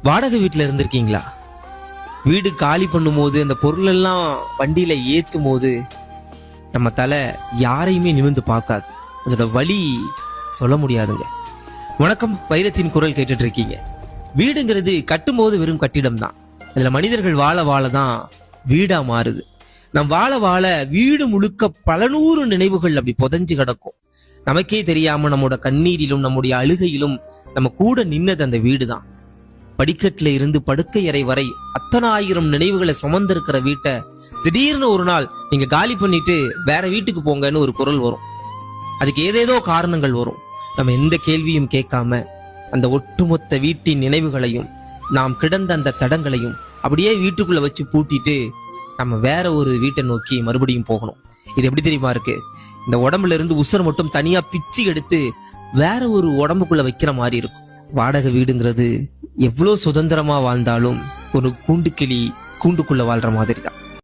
வாடகை வீட்டுல இருந்திருக்கீங்களா? வீடு காலி பண்ணும் போது அந்த பொருள் எல்லாம் வண்டியில ஏத்தும் போது நம்ம தலை யாரையுமே நிமிர்ந்து பார்க்காது. அதோட வலி சொல்ல முடியாதுங்க. வணக்கம், வைரத்தின் குரல் கேட்டுட்டு இருக்கீங்க. வீடுங்கிறது கட்டும் போது வெறும் கட்டிடம் தான். அதுல மனிதர்கள் வாழ வாழ தான் வீடா மாறுது. நம் வாழ வாழ வீடு முழுக்க பல நூறு நினைவுகள் அப்படி புதைஞ்சு கிடக்கும். நமக்கே தெரியாம நம்மோட கண்ணீரிலும் நம்முடைய அழுகையிலும் நம்ம கூட நின்னது அந்த வீடு தான். படிக்கட்டுல இருந்து படுக்கை அறை வரை அத்தனை ஆயிரம் நினைவுகளை சுமந்திருக்கிற வீட்டை திடீர்னு ஒரு நாள் நீங்க காலி பண்ணிட்டு வேற வீட்டுக்கு போங்கன்னு ஒரு குரல் வரும். அதுக்கு ஏதேதோ காரணங்கள் வரும். நம்ம எந்த கேள்வியும் கேட்காம அந்த ஒட்டுமொத்த வீட்டின் நினைவுகளையும் நாம் கிடந்த அந்த தடங்களையும் அப்படியே வீட்டுக்குள்ள வச்சு பூட்டிட்டு நம்ம வேற ஒரு வீட்டை நோக்கி மறுபடியும் போகணும். இது எப்படி தெரியுமா இருக்கு? இந்த உடம்புல இருந்து உசுர் மட்டும் தனியா பிச்சு எடுத்து வேற ஒரு உடம்புக்குள்ள வைக்கிற மாதிரி இருக்கும். வாடகை வீடுங்கிறது எவ்வளவு சுதந்திரமா வாழ்ந்தாலும் ஒரு கூண்டுக்கிளி கூண்டுக்குள்ள வாழ்ற மாதிரி தான்.